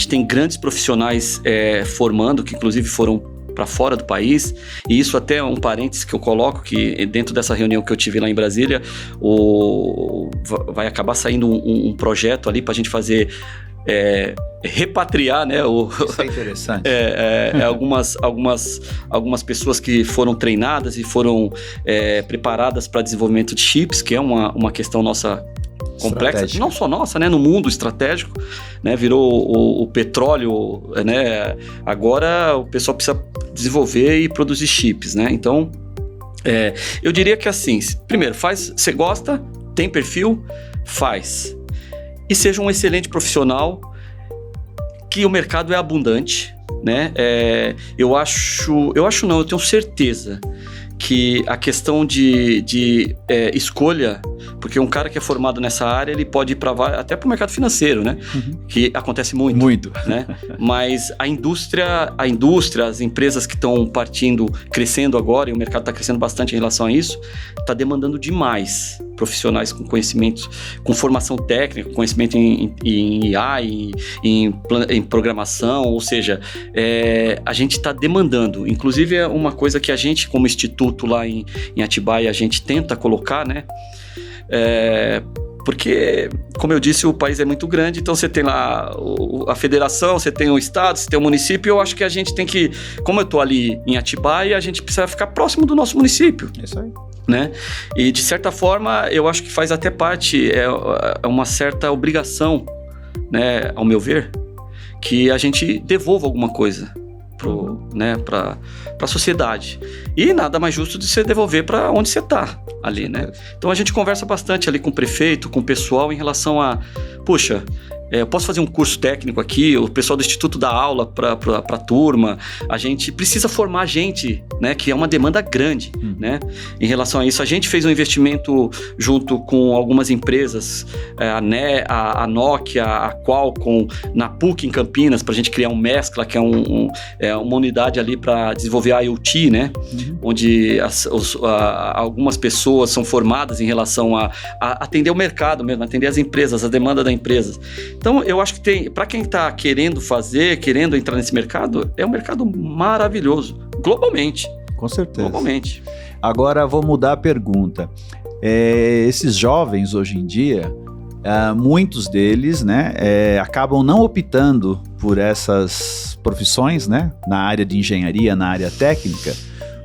tem grandes profissionais formando, que inclusive foram para fora do país, e isso até é um parênteses que eu coloco, que dentro dessa reunião que eu tive lá em Brasília, vai acabar saindo um projeto ali para a gente fazer repatriar, né? Isso é interessante. Algumas pessoas que foram treinadas e foram preparadas para desenvolvimento de chips, que é uma questão nossa complexa, não só nossa, né, no mundo estratégico, né, virou o petróleo, né, agora o pessoal precisa desenvolver e produzir chips, né, então eu diria que assim, primeiro, você gosta, tem perfil, faz, e seja um excelente profissional, que o mercado é abundante, né, eu tenho certeza que a questão de escolha, porque um cara que é formado nessa área, ele pode ir até para o mercado financeiro, né? Uhum. Que acontece muito. Né? Mas a indústria, as empresas que estão crescendo agora, e o mercado está crescendo bastante em relação a isso, está demandando demais profissionais com conhecimentos, com formação técnica, conhecimento em IA, em programação, ou seja, a gente está demandando. Inclusive, é uma coisa que a gente, como instituto lá em Atibaia, a gente tenta colocar, né? Porque, como eu disse, o país é muito grande, então você tem lá a federação, você tem o estado, você tem o município, eu acho que a gente tem que, como eu estou ali em Atibaia, a gente precisa ficar próximo do nosso município. É isso aí. Né? E de certa forma eu acho que faz até parte, uma certa obrigação, né, ao meu ver, que a gente devolva alguma coisa para a sociedade, e nada mais justo de você devolver para onde você está ali, né? Então a gente conversa bastante ali com o prefeito, com o pessoal em relação a, poxa, eu posso fazer um curso técnico aqui, o pessoal do Instituto dá aula para a turma, a gente precisa formar gente, né, que é uma demanda grande, né? Em relação a isso, a gente fez um investimento junto com algumas empresas, a Nokia, a Qualcomm, na PUC em Campinas, para a gente criar um Mescla, que é uma unidade ali para desenvolver a IoT, né? Onde algumas pessoas são formadas em relação a atender o mercado mesmo, atender as empresas, a demanda da empresa. Então, eu acho que para quem está querendo entrar nesse mercado, é um mercado maravilhoso, globalmente. Com certeza. Globalmente. Agora, vou mudar a pergunta. Esses jovens, hoje em dia, muitos deles, né, acabam não optando por essas profissões, né, na área de engenharia, na área técnica,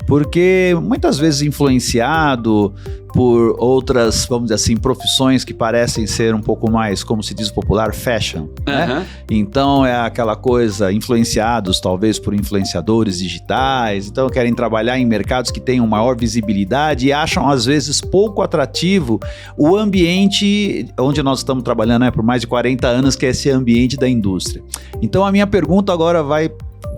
porque muitas vezes influenciado por outras, vamos dizer assim, profissões que parecem ser um pouco mais, como se diz popular, fashion, né? Então é aquela coisa, influenciados talvez por influenciadores digitais, então querem trabalhar em mercados que tenham maior visibilidade e acham às vezes pouco atrativo o ambiente onde nós estamos trabalhando, né, por mais de 40 anos, que é esse ambiente da indústria. Então a minha pergunta agora vai: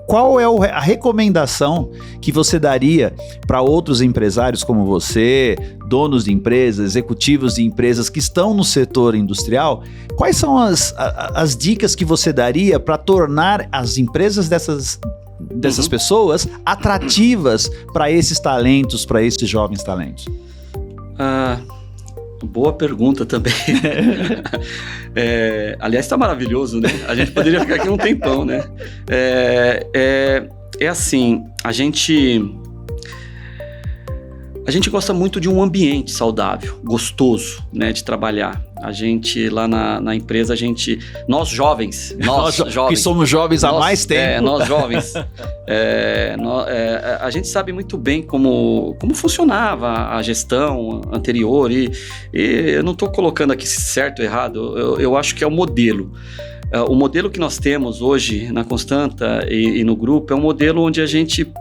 qual é a recomendação que você daria para outros empresários como você, donos de empresas, executivos de empresas que estão no setor industrial? Quais são as dicas que você daria para tornar as empresas dessas pessoas atrativas para esses talentos, para esses jovens talentos? Boa pergunta também. Aliás, está maravilhoso, né? A gente poderia ficar aqui um tempão, né? Assim, a gente A gente gosta muito de um ambiente saudável, gostoso, né, de trabalhar. A gente, lá na empresa, nós jovens, que somos jovens há mais tempo. Nós jovens, a gente sabe muito bem como funcionava a gestão anterior e eu não estou colocando aqui certo ou errado, eu acho que é o modelo. O modelo que nós temos hoje na Constanta e no grupo é um modelo onde a gente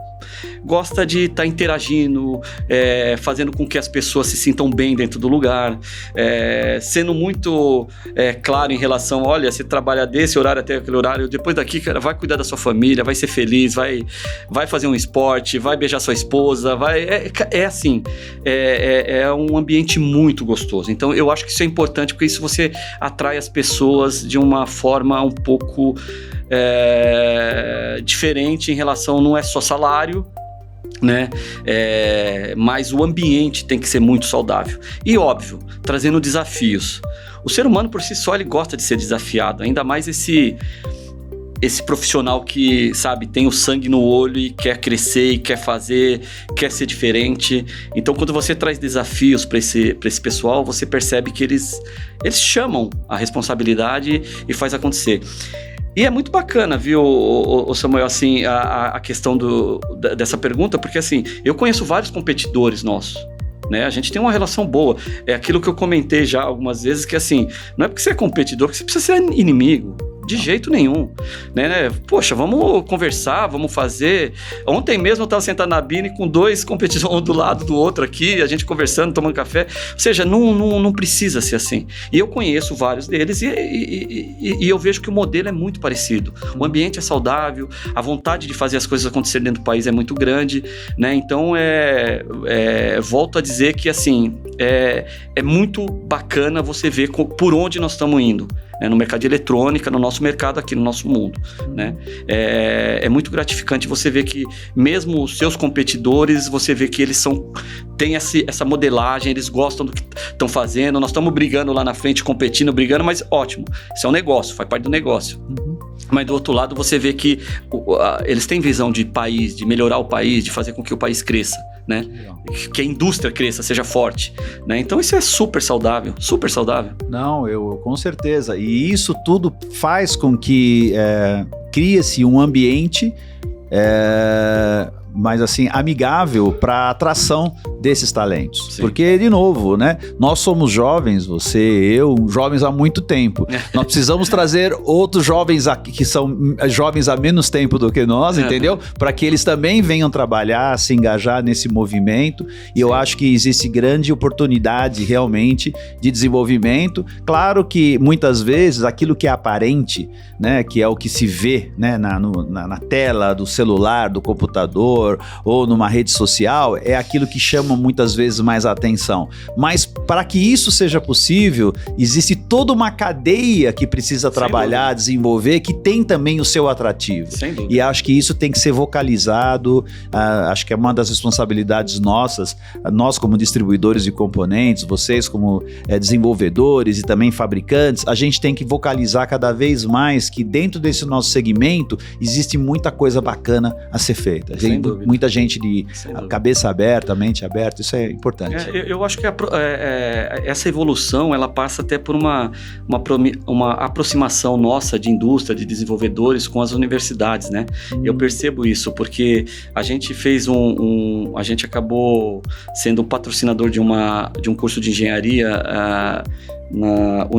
gosta de estar interagindo, fazendo com que as pessoas se sintam bem dentro do lugar, sendo muito claro em relação, olha, você trabalha desse horário até aquele horário, depois daqui, cara, vai cuidar da sua família, vai ser feliz, vai fazer um esporte, vai beijar sua esposa, assim, é um ambiente muito gostoso. Então eu acho que isso é importante, porque isso você atrai as pessoas de uma forma um pouco diferente em relação, não é só salário, né? Mas o ambiente tem que ser muito saudável e, óbvio, trazendo desafios. O ser humano por si só, ele gosta de ser desafiado, ainda mais esse profissional que, sabe, tem o sangue no olho e quer crescer e quer fazer, quer ser diferente. Então, quando você traz desafios para esse pessoal, você percebe que eles chamam a responsabilidade e faz acontecer. E é muito bacana, viu, Samuel, assim, a questão dessa pergunta, porque, assim, eu conheço vários competidores nossos, né? A gente tem uma relação boa. É aquilo que eu comentei já algumas vezes, que, assim, não é porque você é competidor que você precisa ser inimigo. De jeito nenhum, né? Poxa, vamos conversar, vamos fazer. Ontem mesmo eu estava sentado na Bini com 2 competidores, um do lado do outro aqui, a gente conversando, tomando café. Ou seja, não precisa ser assim. E eu conheço vários deles e eu vejo que o modelo é muito parecido. O ambiente é saudável, a vontade de fazer as coisas acontecerem dentro do país é muito grande, né? Então, volto a dizer que, assim, é muito bacana você ver por onde nós estamos indo. No mercado de eletrônica, no nosso mercado aqui, no nosso mundo, né? É muito gratificante você ver que mesmo os seus competidores, você vê que eles têm essa modelagem, eles gostam do que estão fazendo, nós estamos brigando lá na frente, competindo, brigando, mas ótimo, isso é um negócio, faz parte do negócio. Mas do outro lado você vê que eles têm visão de país, de melhorar o país, de fazer com que o país cresça, né? Que a indústria cresça, seja forte, né? Então isso é super saudável, super saudável. Não, com certeza. E isso tudo faz com que cria-se um ambiente mais assim, amigável para a atração desses talentos. Sim. Porque, de novo, né? Nós somos jovens, você, eu, jovens há muito tempo. Nós precisamos trazer outros jovens aqui, que são jovens há menos tempo do que nós, entendeu? Para que eles também venham trabalhar, se engajar nesse movimento. E eu acho que existe grande oportunidade realmente de desenvolvimento. Claro que muitas vezes aquilo que é aparente, né? Que é o que se vê, né? Na tela do celular, do computador, ou numa rede social, é aquilo que chama muitas vezes mais a atenção. Mas para que isso seja possível, existe toda uma cadeia que precisa trabalhar, desenvolver, que tem também o seu atrativo. Sem dúvida. E acho que isso tem que ser vocalizado, acho que é uma das responsabilidades nossas, nós como distribuidores de componentes, vocês como desenvolvedores e também fabricantes, a gente tem que vocalizar cada vez mais que dentro desse nosso segmento existe muita coisa bacana a ser feita. Muita gente de cabeça aberta, mente aberta, isso é importante. Eu acho que essa evolução, ela passa até por uma aproximação nossa de indústria, de desenvolvedores com as universidades, né? Eu percebo isso, porque a gente fez a gente acabou sendo patrocinador de um curso de engenharia na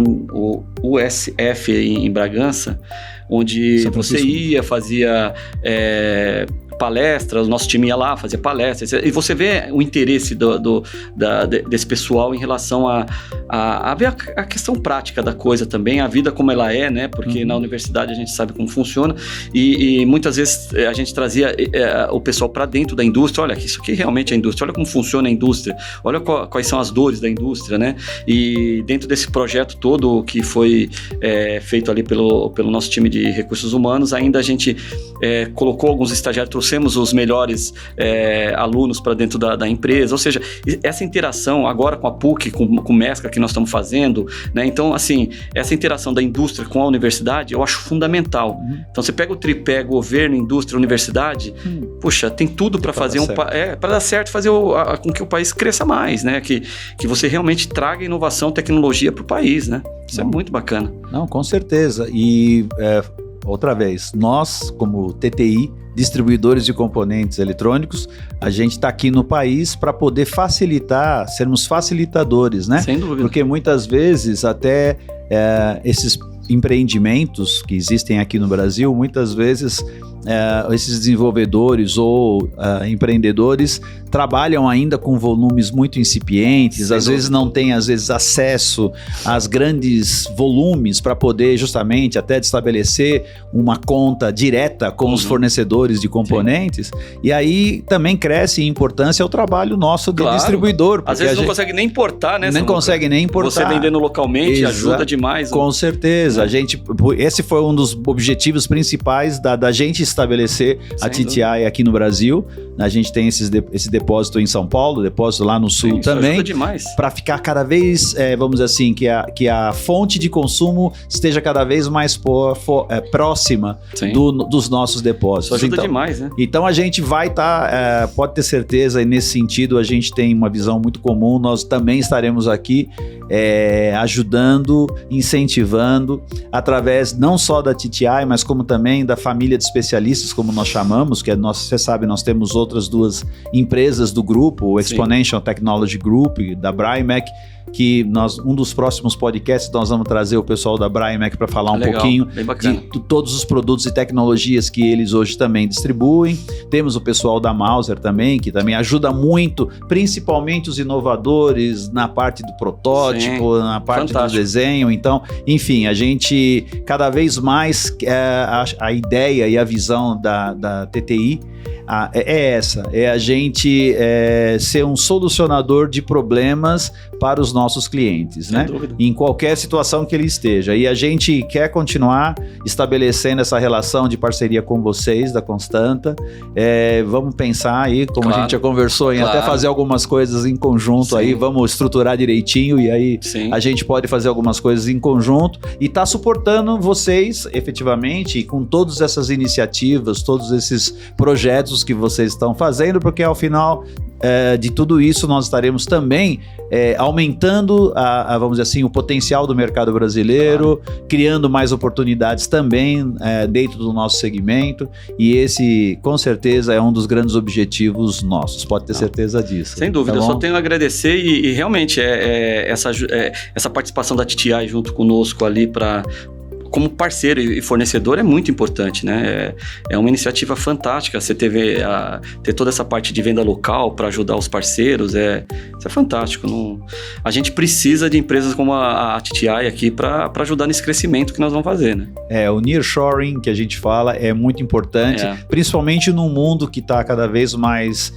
USF em Bragança, onde você ia, fazia palestras, o nosso time ia lá, fazia palestras, e você vê o interesse desse pessoal em relação a ver a questão prática da coisa também, a vida como ela é, né? Porque na universidade a gente sabe como funciona, e muitas vezes a gente trazia o pessoal para dentro da indústria. Olha, isso aqui realmente é a indústria, olha como funciona a indústria, olha quais são as dores da indústria, né? E dentro desse projeto todo que foi feito ali pelo nosso time de recursos humanos, ainda a gente colocou alguns estagiários, trouxemos os melhores alunos para dentro da empresa, ou seja, essa interação agora com a PUC, com o MESCA que nós estamos fazendo, né? Então, assim, essa interação da indústria com a universidade, eu acho fundamental. Então, você pega o tripé governo, indústria, universidade, puxa, tem tudo para fazer para dar certo, fazer com que o país cresça mais, né? Que você realmente traga inovação, tecnologia para o país, né? Isso é muito bacana. Não, com certeza. E, outra vez, nós, como TTI, distribuidores de componentes eletrônicos, a gente está aqui no país para poder facilitar, sermos facilitadores, né? Sem dúvida. Porque muitas vezes até esses empreendimentos que existem aqui no Brasil, muitas vezes esses desenvolvedores ou empreendedores trabalham ainda com volumes muito incipientes, às vezes não têm acesso aos grandes volumes para poder justamente até estabelecer uma conta direta com os fornecedores de componentes. E aí também cresce em importância o trabalho nosso de distribuidor. Às vezes não consegue nem importar, né? Nem consegue nem importar. Você vendendo localmente ajuda demais. Com certeza. Esse foi um dos objetivos principais da gente estabelecer a TTI aqui no Brasil. A gente tem esse depósito em São Paulo, depósito lá no Sul também, para ficar cada vez, vamos dizer assim, que a fonte de consumo esteja cada vez mais próxima dos nossos depósitos. Isso ajuda demais, né? Então a gente vai estar, pode ter certeza, e nesse sentido a gente tem uma visão muito comum, nós também estaremos aqui ajudando, incentivando, através não só da TTI, mas como também da família de especialistas, como nós chamamos, que você sabe, nós temos outras duas empresas do grupo, o Exponential Technology Group, da Brimec, que um dos próximos podcasts nós vamos trazer o pessoal da Brimec para falar pouquinho de todos os produtos e tecnologias que eles hoje também distribuem. Temos o pessoal da Mouser também, que também ajuda muito, principalmente os inovadores na parte do protótipo, na parte do desenho. Então, enfim, a gente cada vez mais a ideia e a visão da TTI é a gente ser um solucionador de problemas para os nossos clientes, né? Em qualquer situação que ele esteja. E a gente quer continuar estabelecendo essa relação de parceria com vocês, da Constanta. Vamos pensar aí, como a gente já conversou, em até fazer algumas coisas em conjunto aí, vamos estruturar direitinho e aí a gente pode fazer algumas coisas em conjunto e tá suportando vocês efetivamente com todas essas iniciativas, todos esses projetos que vocês estão fazendo, porque ao final de tudo isso nós estaremos também aumentando vamos dizer assim, o potencial do mercado brasileiro, criando mais oportunidades também dentro do nosso segmento, e esse com certeza é um dos grandes objetivos nossos, pode ter certeza disso. Sem dúvida, eu só tenho a agradecer e realmente essa participação da TTI junto conosco ali como parceiro e fornecedor é muito importante, né? É uma iniciativa fantástica, você ter toda essa parte de venda local para ajudar os parceiros, isso é fantástico. A gente precisa de empresas como a TTI aqui para ajudar nesse crescimento que nós vamos fazer, né? O nearshoring que a gente fala é muito importante, principalmente num mundo que está cada vez mais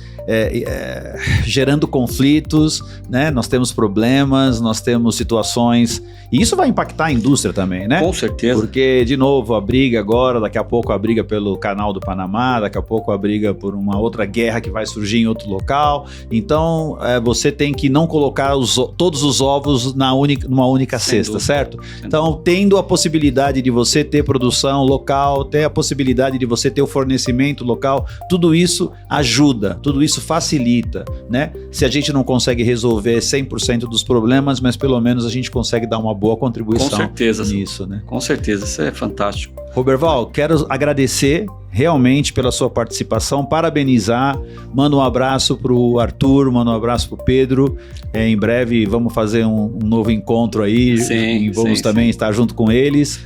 gerando conflitos, né? Nós temos problemas, nós temos situações, e isso vai impactar a indústria também, né? Com certeza. Porque, de novo, a briga agora, daqui a pouco a briga pelo canal do Panamá, daqui a pouco a briga por uma outra guerra que vai surgir em outro local. Então, você tem que não colocar todos os ovos numa única cesta, certo? Então, tendo a possibilidade de você ter produção local, ter a possibilidade de você ter o fornecimento local, tudo isso ajuda, tudo isso facilita, né? Se a gente não consegue resolver 100% dos problemas, mas pelo menos a gente consegue dar uma boa contribuição nisso, né? Com certeza, isso é fantástico. Roberval, quero agradecer realmente pela sua participação, parabenizar, mando um abraço para o Arthur, mando um abraço para o Pedro, em breve vamos fazer um novo encontro aí, e vamos também estar junto com eles,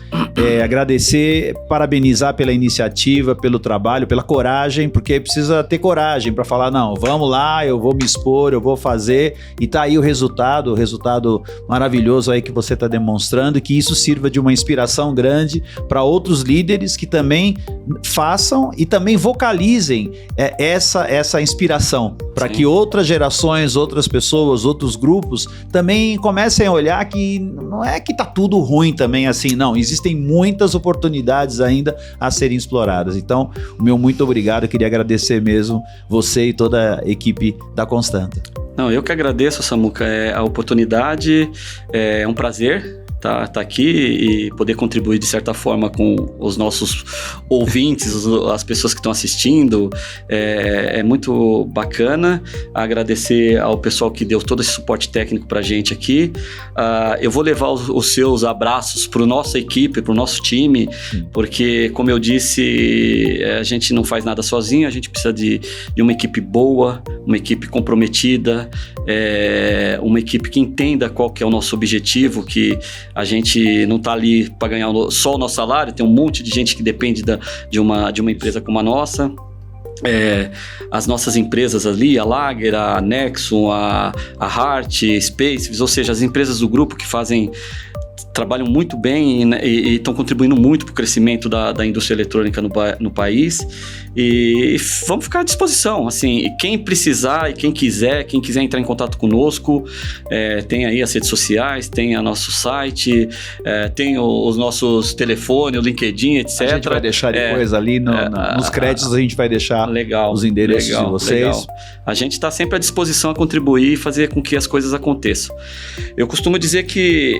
agradecer, parabenizar pela iniciativa, pelo trabalho, pela coragem, porque precisa ter coragem para falar, não, vamos lá, eu vou me expor, eu vou fazer, e tá aí o resultado maravilhoso aí que você está demonstrando, e que isso sirva de uma inspiração grande para outros outros líderes que também façam e também vocalizem essa inspiração, para que outras gerações, outras pessoas, outros grupos também comecem a olhar que não é que tá tudo ruim também assim, não, existem muitas oportunidades ainda a serem exploradas. Então, o meu muito obrigado, eu queria agradecer mesmo você e toda a equipe da Constanta. Não, eu que agradeço, Samuca, a oportunidade, é um prazer tá aqui e poder contribuir de certa forma com os nossos ouvintes, as pessoas que estão assistindo. É muito bacana. Agradecer ao pessoal que deu todo esse suporte técnico pra gente aqui. Eu vou levar os seus abraços para a nossa equipe, para o nosso time, porque, como eu disse, a gente não faz nada sozinho, a gente precisa de uma equipe boa, uma equipe comprometida, uma equipe que entenda qual que é o nosso objetivo, que a gente não está ali para ganhar só o nosso salário, tem um monte de gente que depende de uma empresa como a nossa. As nossas empresas ali, a Lager, a Nexum, a Hart, Space, ou seja, as empresas do grupo que trabalham muito bem e estão contribuindo muito para o crescimento da indústria eletrônica no país, e vamos ficar à disposição, assim, e quem precisar e quem quiser entrar em contato conosco, tem aí as redes sociais, tem o nosso site, tem os nossos telefones, o LinkedIn, etc. A gente vai deixar depois ali nos créditos, a gente vai deixar os endereços de vocês. Legal. A gente está sempre à disposição a contribuir e fazer com que as coisas aconteçam. Eu costumo dizer que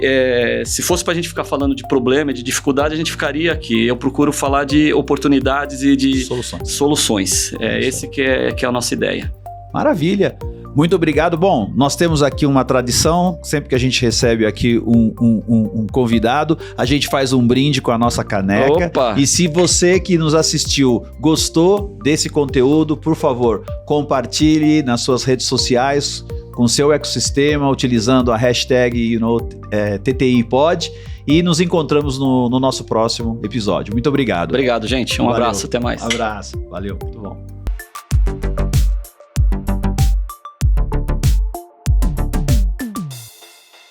se fosse para a gente ficar falando de problema, de dificuldade, a gente ficaria aqui. Eu procuro falar de oportunidades e de soluções. Esse que é a nossa ideia. Maravilha! Muito obrigado. Bom, nós temos aqui uma tradição, sempre que a gente recebe aqui um convidado, a gente faz um brinde com a nossa caneca. Opa! E se você que nos assistiu gostou desse conteúdo, por favor, compartilhe nas suas redes sociais, com o seu ecossistema, utilizando a hashtag TTIpod, e nos encontramos no nosso próximo episódio. Muito obrigado. Obrigado, gente. Um abraço, até mais. Um abraço. Valeu, muito bom.